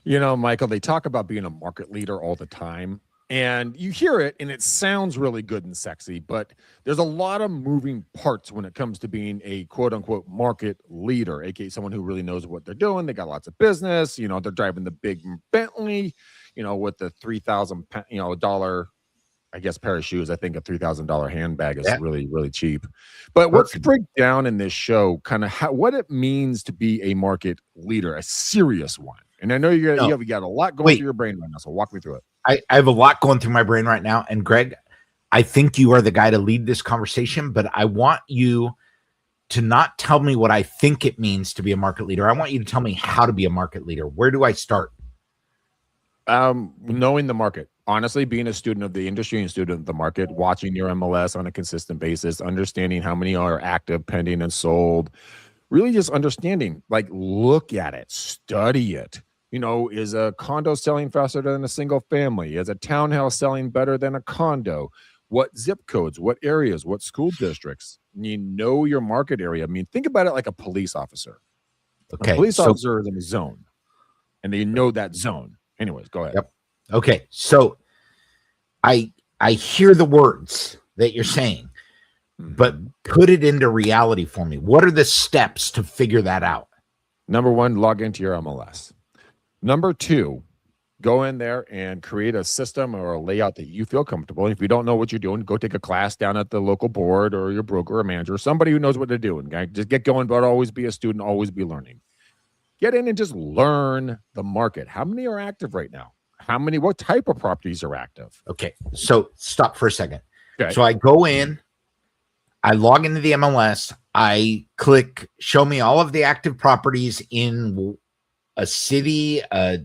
Michael, they talk about being a market leader all the time. And you hear it and it sounds really good and sexy, but there's a lot of moving parts when it comes to being a quote unquote market leader, aka someone who really knows what they're doing. They got lots of business, they're driving the big Bentley, with the $3,000, I guess, pair of shoes. I think a $3,000 handbag is really, really cheap. But let's break down in this show kind of what it means to be a market leader, a serious one. And I know you got a lot going through your brain right now, so walk me through it. I have a lot going through my brain right now. And Greg, I think you are the guy to lead this conversation, but I want you to not tell me what I think it means to be a market leader. I want you to tell me how to be a market leader. Where do I start? Knowing the market. Honestly, being a student of the industry and student of the market, watching your MLS on a consistent basis, understanding how many are active, pending, and sold, really just understanding, look at it, study it. Is a condo selling faster than a single family? Is a townhouse selling better than a condo? What zip codes, what areas, what school districts? You know your market area. I mean, think about it like a police officer. Okay. A police officer is in a zone, and they know that zone. Anyways, go ahead. Yep. Okay. So I hear the words that you're saying, but put it into reality for me. What are the steps to figure that out? Number one, log into your MLS. Number two, go in there and create a system or a layout that you feel comfortable. If you don't know what you're doing, go take a class down at the local board or your broker or manager, somebody who knows what they're doing. Okay? Just get going, but always be a student, always be learning. Get in and just learn the market. How many are active right now? What type of properties are active? Okay. So stop for a second. Okay. So I go in, I log into the MLS, I click show me all of the active properties in a city, a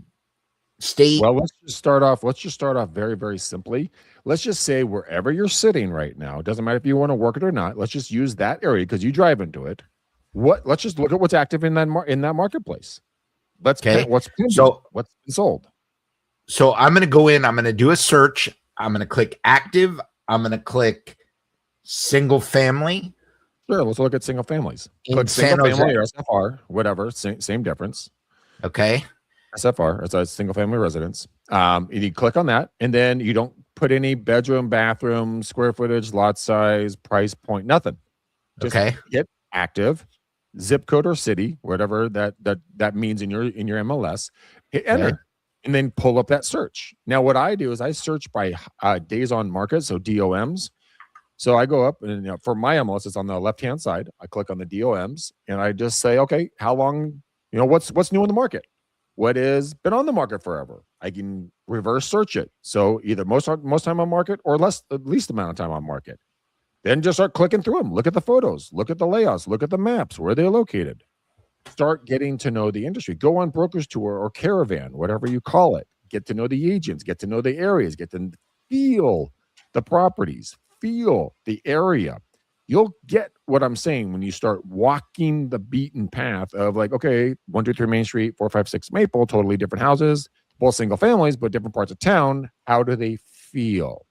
state. Well, let's just start off very, very simply. Let's just say wherever you're sitting right now, it doesn't matter if you want to work it or not. Let's just use that area because you drive into it. Let's just look at what's active in that marketplace. What's been sold. So I'm going to go in, I'm going to do a search. I'm going to click active. I'm going to click single family. Sure. Let's look at single families. Click single family or SFR, whatever. Same difference. Okay. SFR, it's a single family residence. You click on that, and then you don't put any bedroom, bathroom, square footage, lot size, price point, nothing. Just hit active, zip code or city, whatever that means in your MLS. Hit enter, and then pull up that search. Now, what I do is I search by days on market, so DOMs. So I go up, and for my MLS, it's on the left-hand side. I click on the DOMs, and I just say, okay, how long? What's new in the market? What has been on the market forever? I can reverse search it. So either most time on market or least amount of time on market. Then just start clicking through them. Look at the photos. Look at the layouts. Look at the maps. Where they're located. Start getting to know the industry. Go on broker's tour or caravan, whatever you call it. Get to know the agents. Get to know the areas. Get to feel the properties. Feel the area. You'll get what I'm saying when you start walking the beaten path of 123 Main Street, 456 Maple, totally different houses, both single families, but different parts of town. How do they feel?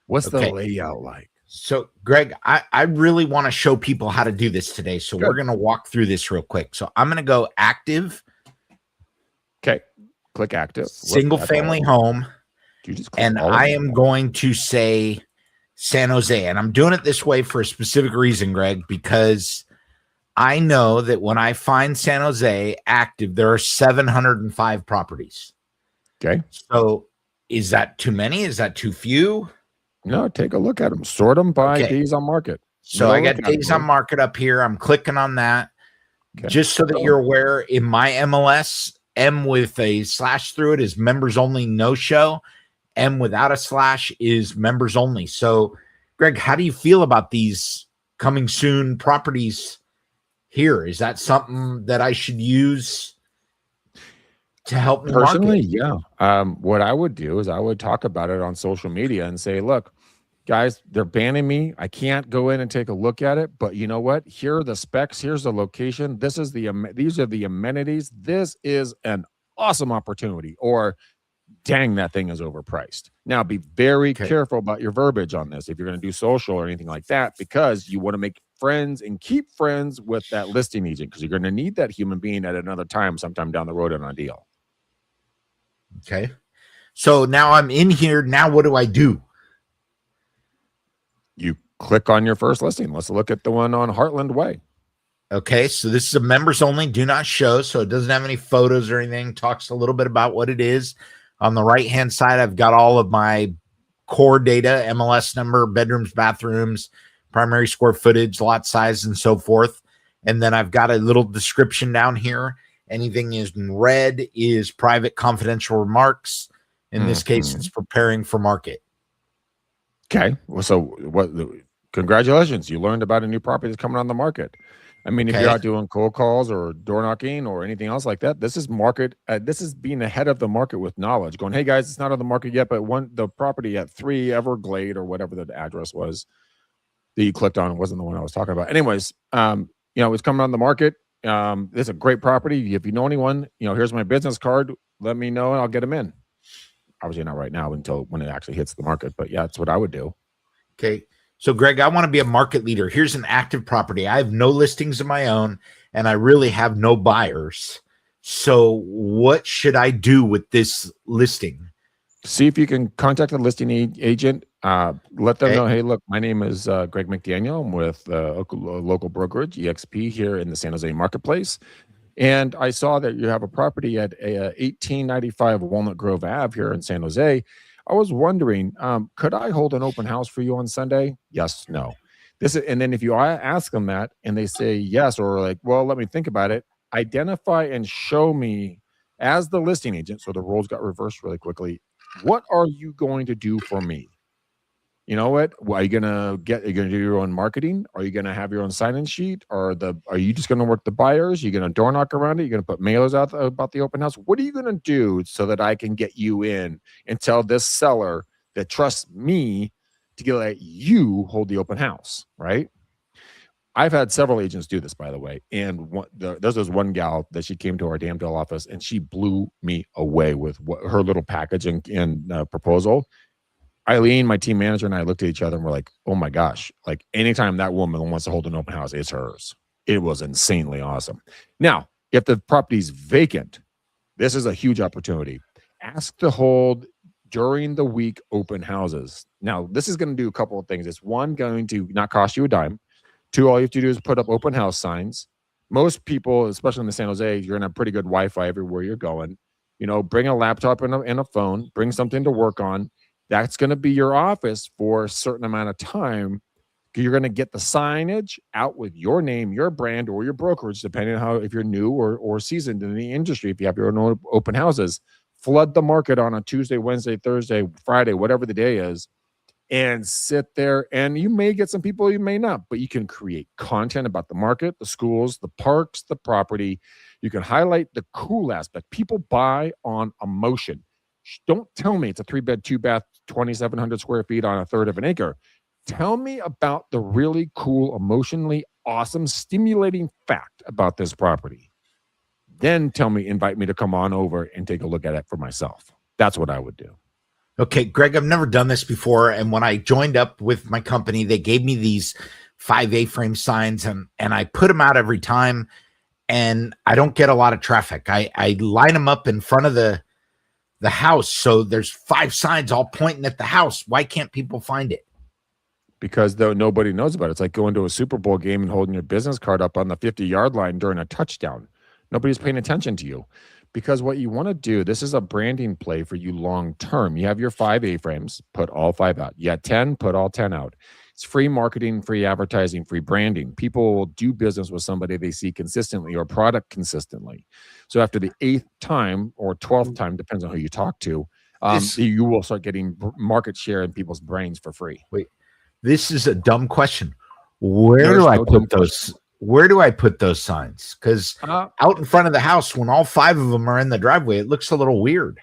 What's the layout like? So, Greg, I really want to show people how to do this today. So we're going to walk through this real quick. So I'm going to go active. Okay. Click active. Single family home. And I am going to say San Jose. And I'm doing it this way for a specific reason, Greg, because I know that when I find San Jose active, there are 705 properties. Okay. So is that too many? Is that too few? No, take a look at them. Sort them by days on market. So I got days on market up here. I'm clicking on that. Just so that you're aware, in my MLS, M with a slash through it is members only, no show. M without a slash is members only. So, Greg, how do you feel about these coming soon properties here? Is that something that I should use to help me personally? Market? Yeah. What I would do is I would talk about it on social media and say, look, guys, they're banning me. I can't go in and take a look at it. But you know what? Here are the specs. Here's the location. These are the amenities. This is an awesome opportunity. Or dang, that thing is overpriced. Now, be very careful about your verbiage on this if you're going to do social or anything like that, because you want to make friends and keep friends with that listing agent, because you're going to need that human being at another time, sometime down the road on a deal. Okay. So now I'm in here. Now what do I do? You click on your first listing. Let's look at the one on Heartland Way. Okay, so this is a members only, do not show, so it doesn't have any photos or anything. Talks a little bit about what it is. On the right-hand side, I've got all of my core data, MLS number, bedrooms, bathrooms, primary square footage, lot size, and so forth. And then I've got a little description down here. Anything is in red is private confidential remarks. In this case, it's preparing for market. Okay. Well, so what? Congratulations. You learned about a new property that's coming on the market. I mean, if you're out doing cold calls or door knocking or anything else like that, this is market. This is being ahead of the market with knowledge. Going, hey guys, it's not on the market yet, but the property at 3 Everglade or whatever the address was that you clicked on wasn't the one I was talking about. Anyways, it's coming on the market. This is a great property. If you know anyone, here's my business card. Let me know and I'll get them in. Obviously not right now until when it actually hits the market, but yeah, that's what I would do. Okay. So, Greg, I want to be a market leader. Here's an active property. I have no listings of my own, and I really have no buyers. So what should I do with this listing? See if you can contact the listing agent. Let them know, hey, look, my name is Greg McDaniel. I'm with a local brokerage, EXP, here in the San Jose marketplace. And I saw that you have a property at 1895 Walnut Grove Ave here in San Jose. I was wondering, could I hold an open house for you on Sunday? Yes, no. And then if you ask them that and they say yes, or like, well, let me think about it, identify and show me as the listing agent. So the roles got reversed really quickly. What are you going to do for me? You know what? Are you gonna do your own marketing? Are you gonna have your own sign-in sheet? Are you just gonna work the buyers? Are you gonna door knock around it? You're gonna put mailers out about the open house? What are you gonna do so that I can get you in and tell this seller that trusts me to let you hold the open house, right? I've had several agents do this, by the way. And there's this one gal that she came to our Damdale office and she blew me away with her little package and proposal. Eileen, my team manager, and I looked at each other and we're like, oh my gosh, like anytime that woman wants to hold an open house, it's hers. It was insanely awesome. Now, if the property's vacant, this is a huge opportunity. Ask to hold during the week open houses. Now, this is going to do a couple of things. It's one, going to not cost you a dime. Two, all you have to do is put up open house signs. Most people, especially in the San Jose, you're going to have pretty good Wi-Fi everywhere you're going. Bring a laptop and a phone, bring something to work on. That's going to be your office for a certain amount of time. You're going to get the signage out with your name, your brand, or your brokerage, depending on if you're new or seasoned in the industry. If you have your own open houses, flood the market on a Tuesday, Wednesday, Thursday, Friday, whatever the day is, and sit there. And you may get some people, you may not, but you can create content about the market, the schools, the parks, the property. You can highlight the cool aspect. People buy on emotion. Don't tell me it's a 3-bed, 2-bath, 2,700 square feet on a third of an acre. Tell me about the really cool, emotionally awesome, stimulating fact about this property. Then invite me to come on over and take a look at it for myself. That's what I would do. Okay, Greg, I've never done this before. And when I joined up with my company, they gave me these 5 A-frame signs and I put them out every time and I don't get a lot of traffic. I line them up in front of the house. So there's 5 signs all pointing at the house. Why can't people find it? Because nobody knows about it. It's like going to a Super Bowl game and holding your business card up on the 50-yard line during a touchdown. Nobody's paying attention to you. Because what you want to do, this is a branding play for you long term. You have your 5 A-frames, put all 5 out. You got 10, put all 10 out. It's free marketing, free advertising, free branding. People will do business with somebody they see consistently or product consistently. So after the 8th time or 12th time, depends on who you talk to, you will start getting market share in people's brains for free. Wait, this is a dumb question. Where do I put those? Where do I put those signs? Because out in front of the house, when all 5 of them are in the driveway, it looks a little weird.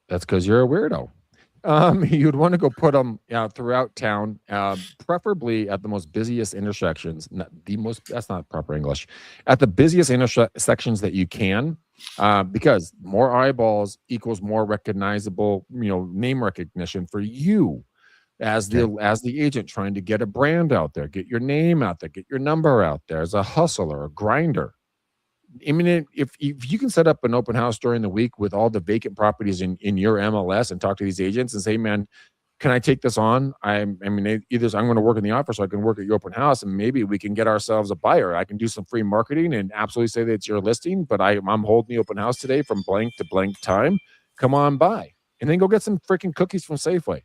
That's because you're a weirdo. You'd want to go put them throughout town, preferably at the most busiest intersections. That's not proper English. At the busiest intersections that you can, because more eyeballs equals more recognizable, name recognition for you as the agent trying to get a brand out there, get your name out there, get your number out there as a hustler, a grinder. I mean, if you can set up an open house during the week with all the vacant properties in your MLS and talk to these agents and say, man, can I take this on? I mean, either I'm going to work in the office or I can work at your open house, and maybe we can get ourselves a buyer. I can do some free marketing and absolutely say that it's your listing, but I'm holding the open house today from blank to blank time. Come on by. And then go get some freaking cookies from Safeway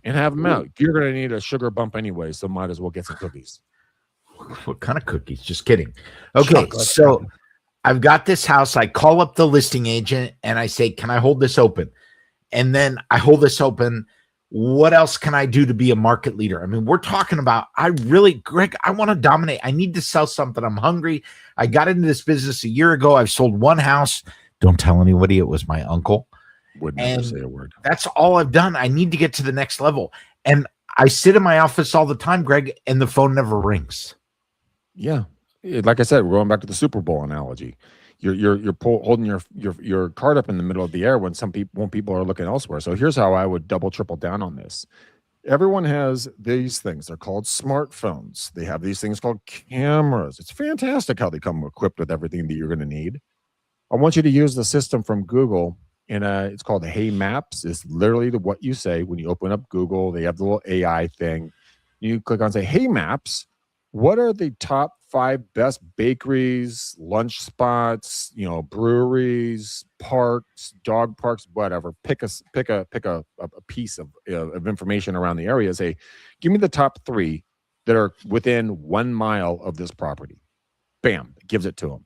and have them out. You're going to need a sugar bump anyway, so might as well get some cookies. What kind of cookies? Just kidding. Okay, so I've got this house. I call up the listing agent and I say, can I hold this open? And then I hold this open. What else can I do to be a market leader? I mean, we're talking about, Greg, I want to dominate. I need to sell something. I'm hungry. I got into this business a year ago. I've sold one house. Don't tell anybody it was my uncle. Would never say a word. That's all I've done. I need to get to the next level. And I sit in my office all the time, Greg, and the phone never rings. Yeah, like I said, we're going back to the Super Bowl analogy. You're holding your card up in the middle of the air when people are looking elsewhere. So here's how I would triple down on this. Everyone has these things. They're called smartphones. They have these things called cameras. It's fantastic how they come equipped with everything that you're going to need. I want you to use the system from Google. And it's called Hey Maps. It's literally what you say when you open up Google. They have the little AI thing. You click on say, Hey Maps, what are the top 5 best bakeries, lunch spots, breweries, parks, dog parks, whatever. Pick a piece of information around the area. Say, give me the top 3 that are within 1 mile of this property. Bam, it gives it to them.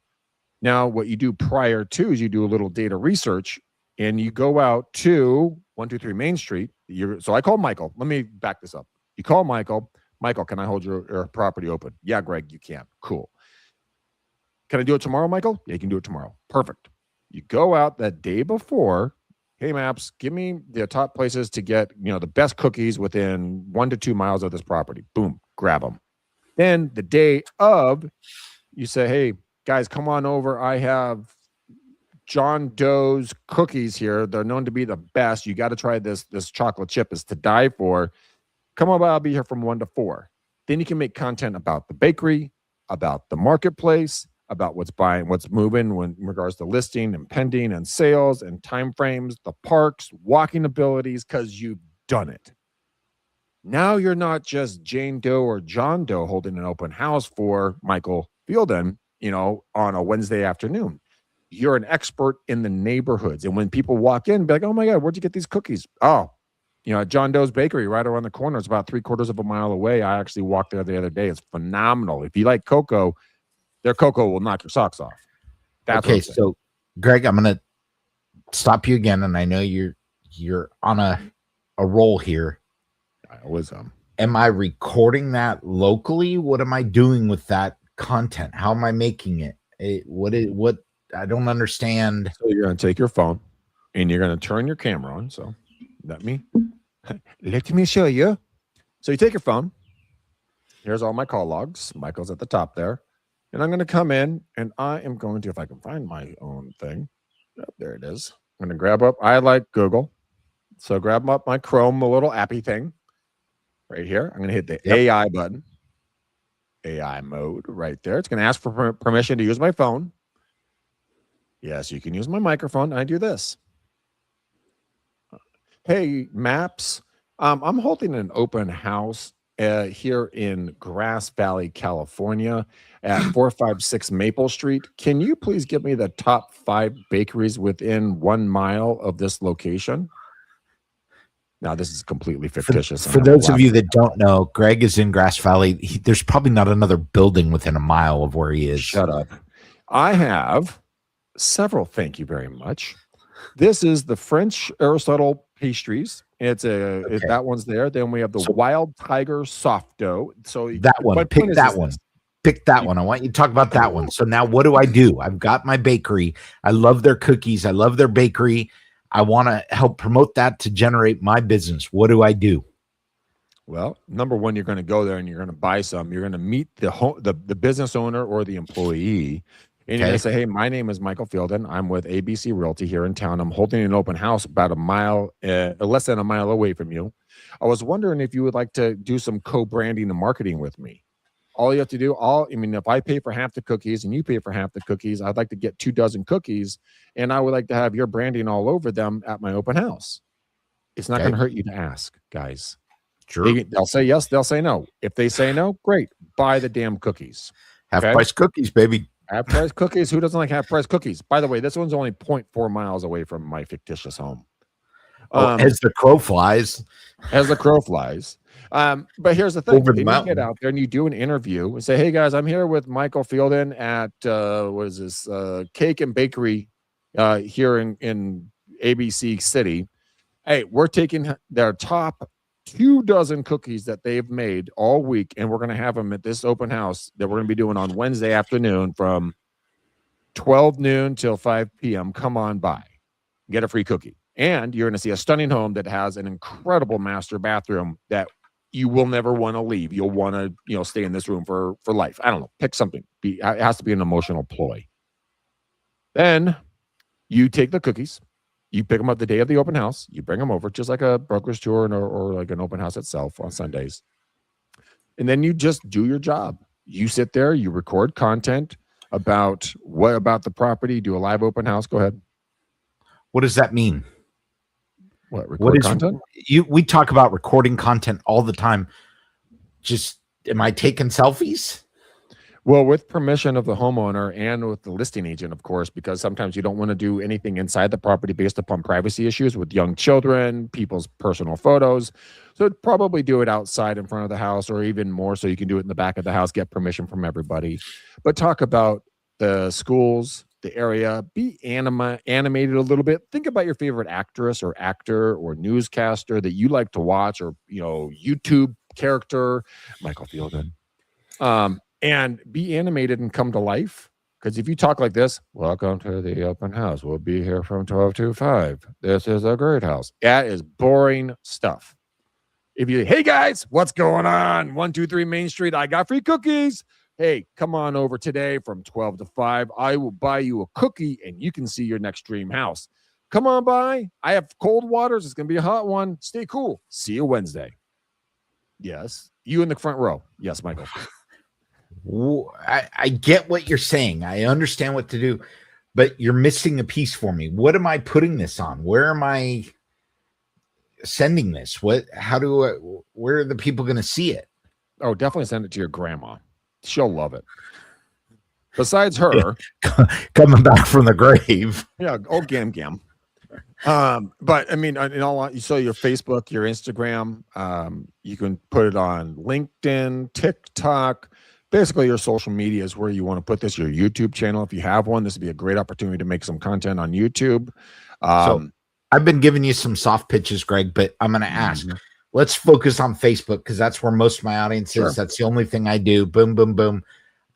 Now, what you do prior to is you do a little data research. And you go out to 123 Main Street. So I call Michael. Let me back this up. You call Michael. Michael, can I hold your property open? Yeah, Greg, you can. Cool. Can I do it tomorrow, Michael? Yeah, you can do it tomorrow. Perfect. You go out that day before. Hey, Maps, give me the top places to get the best cookies within 1 to 2 miles of this property. Boom, grab them. Then the day of, you say, hey, guys, come on over. I have John Doe's cookies here. They're known to be the best. You got to try this chocolate chip. Is to die for. Come on by. I'll be here from 1 to 4. Then you can make content about the bakery, about the marketplace, about what's buying, what's moving in regards to listing and pending and sales and timeframes, the parks, walking abilities, because you've done it. Now you're not just Jane Doe or John Doe holding an open house for Michael Fielden, on a Wednesday afternoon. You're an expert in the neighborhoods. And when people walk in, be like, oh my God, where'd you get these cookies? Oh, John Doe's Bakery right around the corner. It's about 3/4 of a mile away. I actually walked there the other day. It's phenomenal. If you like cocoa, their cocoa will knock your socks off. That's okay. So Greg, I'm going to stop you again. And I know you're on a roll here. I always am I recording that locally? What am I doing with that content? How am I making it? What I don't understand. So you're going to take your phone and you're going to turn your camera on. So let me show you. So you take your phone. Here's all my call logs. Michael's at the top there. And I'm going to come in and I am going to, if I can find my own thing. Oh, there it is. I'm going to grab up. I like Google. So grab up my Chrome, a little appy thing right here. I'm going to hit the AI button. AI mode right there. It's going to ask for permission to use my phone. Yes, you can use my microphone. I do this. Hey, Maps. I'm holding an open house here in Grass Valley, California at 456 Maple Street. Can you please give me the top 5 bakeries within 1 mile of this location? Now, this is completely fictitious. For those of you that don't know, Greg is in Grass Valley. There's probably not another building within a mile of where he is. Shut up. I have several. Thank you very much. This is the French Aristotle pastries. That one's there. Then we have the Wild Tiger soft dough. So that one, pick that one. Pick that one. I want you to talk about that one. So now what do? I've got my bakery. I love their cookies. I love their bakery. I want to help promote that to generate my business. What do I do? Well, number one, you're going to go there and you're going to buy some. You're going to meet the business owner or the employee. And you're going to say, hey, my name is Michael Fielden. I'm with ABC Realty here in town. I'm holding an open house about a mile, less than a mile away from you. I was wondering if you would like to do some co-branding and marketing with me. All you have to do, if I pay for half the cookies and you pay for half the cookies, I'd like to get 24 cookies, and I would like to have your branding all over them at my open house. It's not going to hurt you to ask, guys. Sure. They'll say yes, they'll say no. If they say no, great. Buy the damn cookies. Half-price cookies, baby. Half-price cookies. Who doesn't like half-price cookies? By the way, this one's only 0.4 miles away from my fictitious home. As the crow flies. As the crow flies. But here's the thing. Over the you mountain. Get out there and you do an interview and say, hey, guys, I'm here with Michael Fielden at, Cake and Bakery here in ABC City. Hey, we're taking their top 24 cookies that they've made all week, and we're going to have them at this open house that we're going to be doing on Wednesday afternoon from 12 noon till 5 p.m. Come on by. Get a free cookie. And you're going to see a stunning home that has an incredible master bathroom that you will never want to leave. You'll want to, stay in this room for life. I don't know. Pick something. It has to be an emotional ploy. Then you take the cookies. You pick them up the day of the open house. You bring them over, just like a broker's tour or like an open house itself on Sundays. And then you just do your job. You sit there, you record content about the property, do a live open house. Go ahead. What does that mean? Record content? We talk about recording content all the time. Just, am I taking selfies? Well, with permission of the homeowner and with the listing agent, of course, because sometimes you don't want to do anything inside the property based upon privacy issues with young children, people's personal photos. So probably do it outside in front of the house, or even more so you can do it in the back of the house, get permission from everybody. But talk about the schools, the area, be animated a little bit. Think about your favorite actress or actor or newscaster that you like to watch, or, YouTube character, Michael Fielden. And be animated and come to life. Because if you talk like this, welcome to the open house. We'll be here from 12 to 5. This is a great house. That is boring stuff. If you, hey guys, what's going on? 123 Main Street. I got free cookies. Hey, come on over today from 12 to 5. I will buy you a cookie and you can see your next dream house. Come on by. I have cold waters. It's going to be a hot one. Stay cool. See you Wednesday. Yes. You in the front row. Yes, Michael. I get what you're saying. I understand what to do, but you're missing a piece for me. What am I putting this on? Where am I sending this? Where are the people going to see it? Oh, definitely send it to your grandma. She'll love it. Besides her, coming back from the grave. Yeah. Oh, gam. But I mean, so your Facebook, your Instagram, you can put it on LinkedIn, TikTok. Basically, your social media is where you want to put this. Your YouTube channel, if you have one, this would be a great opportunity to make some content on YouTube. So I've been giving you some soft pitches, Greg, but I'm going to ask. Let's focus on Facebook because that's where most of my audience is. Sure. That's the only thing I do. Boom, boom, boom.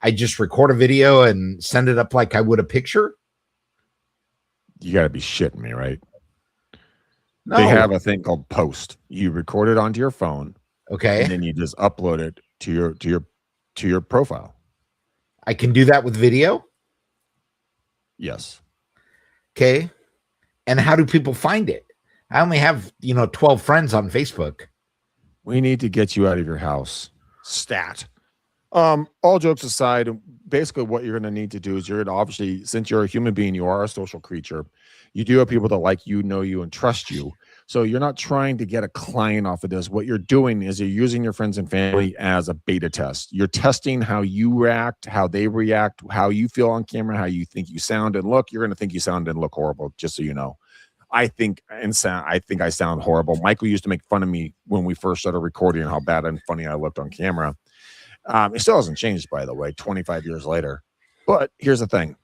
I just record a video and send it up like I would a picture. You got to be shitting me, right? No. They have a thing called Post. You record it onto your phone. Okay. And then you just upload it to your profile. I can do that with video? Yes. Okay. And how do people find it? I only have, 12 friends on Facebook. We need to get you out of your house. Stat. All jokes aside, basically what you're going to need to do is you're going to obviously, since you're a human being, you are a social creature. You do have people that like you, know you, and trust you. So you're not trying to get a client off of this. What you're doing is you're using your friends and family as a beta test. You're testing how you react, how they react, how you feel on camera, how you think you sound and look. You're going to think you sound and look horrible, just so you know. I think I sound horrible. Michael used to make fun of me when we first started recording how bad and funny I looked on camera. It still hasn't changed, by the way, 25 years later. But here's the thing.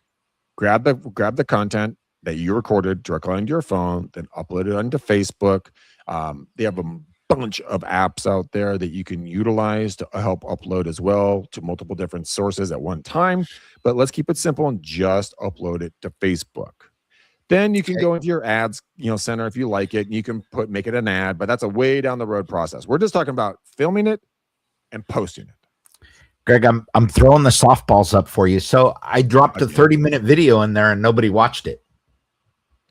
Grab the content that you recorded directly onto your phone, then upload it onto Facebook. They have a bunch of apps out there that you can utilize to help upload as well to multiple different sources at one time. But let's keep it simple and just upload it to Facebook. Then you can go into your ads, center if you like it, and you can make it an ad, but that's a way down the road process. We're just talking about filming it and posting it. Greg, I'm throwing the softballs up for you. So I dropped a 30-minute video in there and nobody watched it.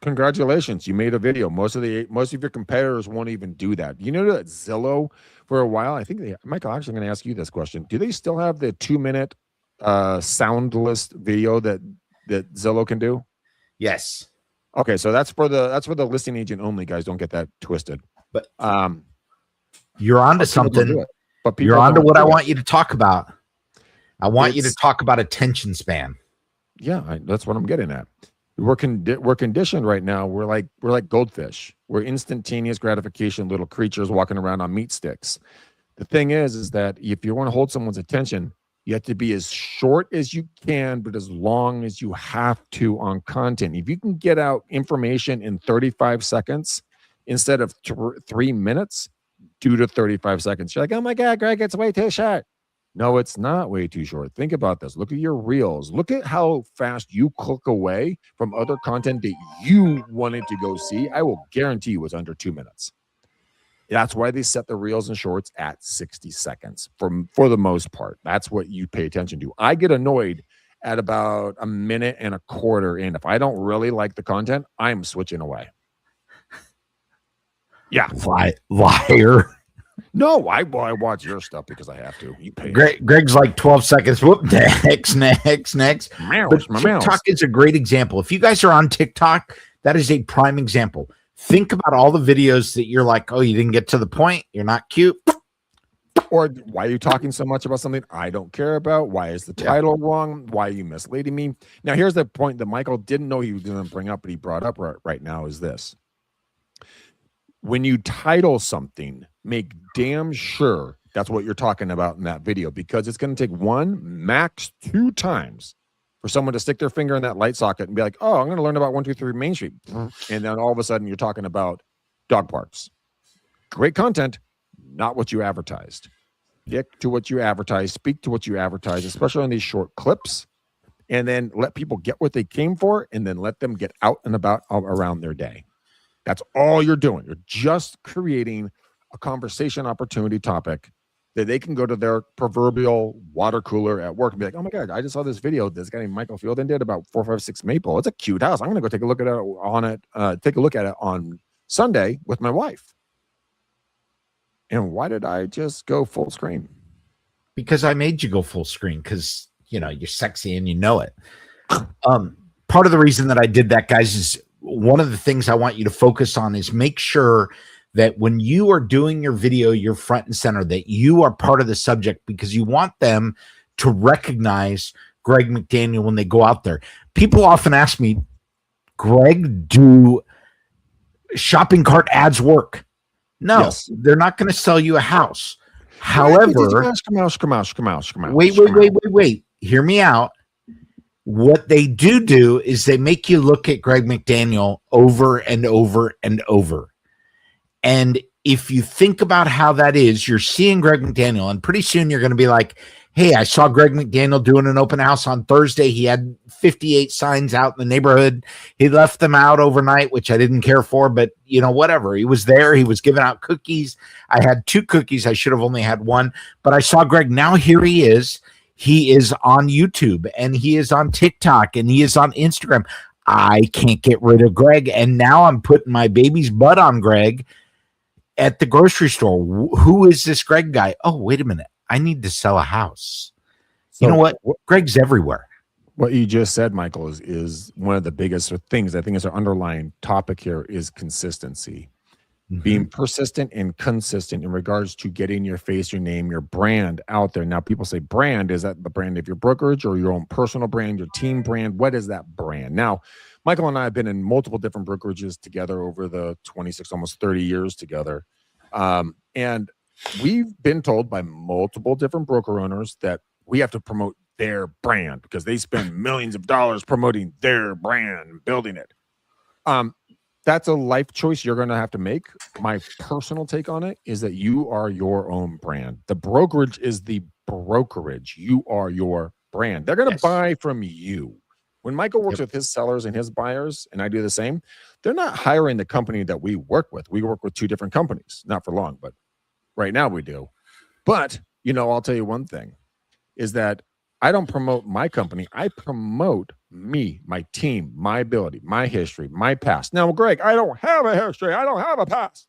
Congratulations, you made a video. Most of your competitors won't even do that. You know that Zillow for a while, I think Michael, I'm actually going to ask you this question. Do they still have the 2-minute soundless video that Zillow can do? Yes. Okay, so that's for the listing agent only, guys. Don't get that twisted. But you're onto something. But you're onto what I want you to talk about. I want you to talk about attention span. Yeah, that's what I'm getting at. We're conditioned right now. We're like goldfish. We're instantaneous gratification little creatures walking around on meat sticks. The thing is that if you want to hold someone's attention, you have to be as short as you can, but as long as you have to on content. If you can get out information in 35 seconds instead of 3 minutes, 2 to 35 seconds. You're like, oh my God, Greg, it's way too short. No, it's not way too short. Think about this. Look at your reels. Look at how fast you click away from other content that you wanted to go see. I will guarantee you it's under 2 minutes. That's why they set the reels and shorts at 60 seconds for the most part. That's what you pay attention to. I get annoyed at about 1.25 minutes in. If I don't really like the content, I'm switching away. Yeah. Liar. No, I watch your stuff because I have to. You pay. Greg's like 12 seconds. Whoop, next. But TikTok is a great example. If you guys are on TikTok, that is a prime example. Think about all the videos that you're like, oh, you didn't get to the point. You're not cute. Or why are you talking so much about something I don't care about? Why is the title wrong? Why are you misleading me? Now, here's the point that Michael didn't know he was going to bring up, but he brought up right now is this. When you title something, make damn sure that's what you're talking about in that video, because it's going to take 1, max 2 times for someone to stick their finger in that light socket and be like, oh, I'm going to learn about 123 Main Street. And then all of a sudden you're talking about dog parks. Great content, not what you advertised. Stick to what you advertise, speak to what you advertise, especially on these short clips, and then let people get what they came for, and then let them get out and about around their day. That's all you're doing. You're just creating a conversation opportunity topic that they can go to their proverbial water cooler at work and be like, oh my God, I just saw this video this guy named Michael Fielden did about 456 Maple. It's a cute house. I'm going to go take a look at it on Sunday with my wife. And why did I just go full screen? Because I made you go full screen because, you're sexy and you know it. Part of the reason that I did that, guys, is one of the things I want you to focus on is make sure that when you are doing your video, you're front and center, that you are part of the subject, because you want them to recognize Greg McDaniel when they go out there. People often ask me, Greg, do shopping cart ads work? No, yes. They're not going to sell you a house. However, come out. Wait. Hear me out. What they do is they make you look at Greg McDaniel over and over and over. And if you think about how that is, you're seeing Greg McDaniel, and pretty soon you're going to be like, hey, I saw Greg McDaniel doing an open house on Thursday. He had 58 signs out in the neighborhood. He left them out overnight, which I didn't care for, but whatever. He was there. He was giving out cookies. I had 2 cookies. I should have only had 1, but I saw Greg. Now here he is. He is on YouTube, and he is on TikTok, and he is on Instagram. I can't get rid of Greg, and now I'm putting my baby's butt on Greg at the grocery store. Who is this Greg guy? Oh, wait a minute. I need to sell a house. So, you know what? Greg's everywhere. What you just said, Michael, is one of the biggest things. I think is our underlying topic here is consistency. Being persistent and consistent in regards to getting your face, your name, your brand out there. Now, people say brand, is that the brand of your brokerage or your own personal brand, your team brand? What is that brand? Now, Michael and I have been in multiple different brokerages together over the 26, almost 30 years together. And we've been told by multiple different broker owners that we have to promote their brand because they spend millions of dollars promoting their brand, building it. That's a life choice you're going to have to make. My personal take on it is that you are your own brand. The brokerage is the brokerage. You are your brand. They're going to buy from you. When Michael works with his sellers and his buyers, and I do the same, they're not hiring the company that we work with. We work with 2 different companies, not for long, but right now we do. But, I'll tell you one thing, is that I don't promote my company. I promote me, my team, my ability, my history, my past. Now, Greg, I don't have a history. I don't have a past.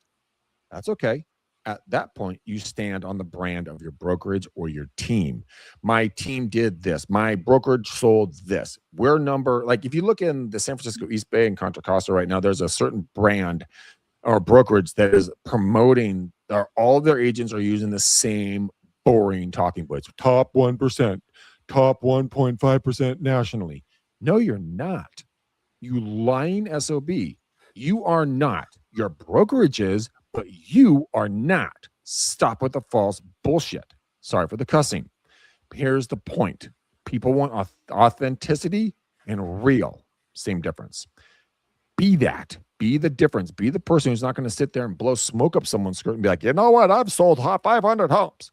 That's okay. At that point, you stand on the brand of your brokerage or your team. My team did this. My brokerage sold this. We're like if you look in the San Francisco East Bay and Contra Costa right now, there's a certain brand or brokerage that is promoting, all of their agents are using the same boring talking points. Top 1%, top 1.5% nationally. No, you're not. You lying SOB. You are not. Your brokerage is, but you are not. Stop with the false bullshit. Sorry for the cussing. Here's the point. People want authenticity and real. Same difference. Be that. Be the difference. Be the person who's not going to sit there and blow smoke up someone's skirt and be like, you know what? I've sold 500 homes.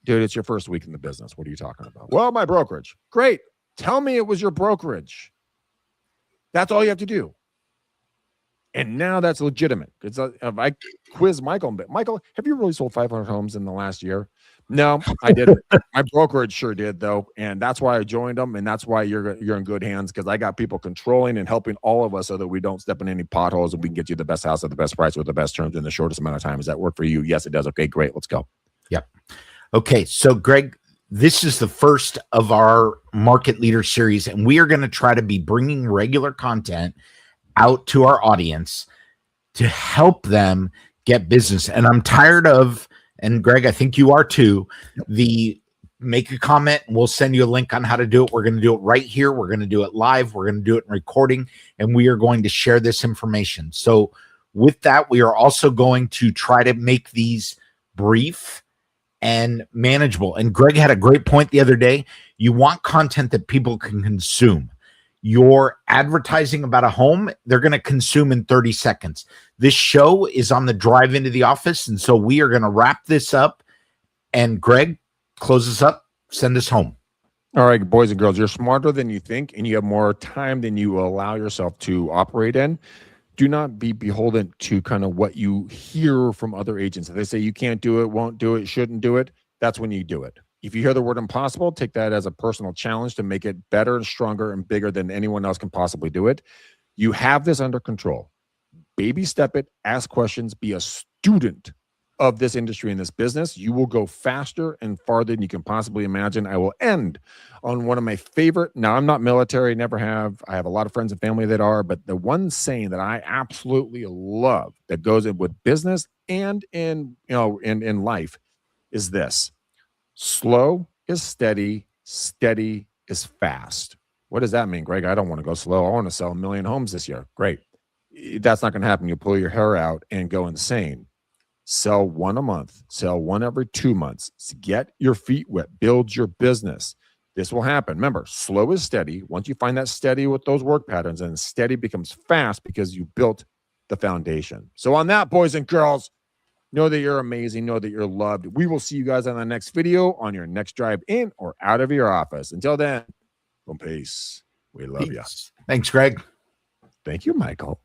Dude, it's your first week in the business. What are you talking about? Well, my brokerage. Great. Tell me it was your brokerage. That's all you have to do. And now that's legitimate. It's if I quiz Michael, Michael, have you really sold 500 homes in the last year? No, I didn't. My brokerage sure did, though, and that's why I joined them, and that's why you're in good hands, because I got people controlling and helping all of us so that we don't step in any potholes and we can get you the best house at the best price with the best terms in the shortest amount of time. Does that work for you? Yes, it does. Okay, great. Let's go. Yep. Okay, so Greg, this is the first of our Market Leader series, and we are going to try to be bringing regular content out to our audience to help them get business. And I'm tired of, and Greg, I think you are too, the make a comment, we'll send you a link on how to do it. We're going to do it right here. We're going to do it live. We're going to do it in recording, and we are going to share this information. So with that, we are also going to try to make these brief and manageable. And Greg had a great point the other day. You want content that people can consume. You're advertising about a home, they're going to consume in 30 seconds. This show is on the drive into the office, and so we are going to wrap this up. And Greg, close us up, send us home. All right, boys and girls, you're smarter than you think, and you have more time than you allow yourself to operate in. Do not be beholden to kind of what you hear from other agents. If they say you can't do it, won't do it, shouldn't do it, that's when you do it. If you hear the word impossible, take that as a personal challenge to make it better and stronger and bigger than anyone else can possibly do it. You have this under control. Baby step it, ask questions, be a student of this industry and this business. You will go faster and farther than you can possibly imagine. I will end on one of my favorite. Now, I'm not military, never have. I have a lot of friends and family that are, but the one saying that I absolutely love that goes in with business and in life is this: slow is steady, steady is fast. What does that mean, Greg? I don't want to go slow. I want to sell 1 million homes this year. Great. That's not going to happen. You pull your hair out and go insane. Sell one a month. Sell one every 2 months. Get your feet wet. Build your business. This will happen. Remember, slow is steady. Once you find that steady with those work patterns, and steady becomes fast because you built the foundation. So on that, boys and girls, know that you're amazing. Know that you're loved. We will see you guys on the next video, on your next drive in or out of your office. Until then, peace. We love you. Thanks, Greg. Thank you, Michael.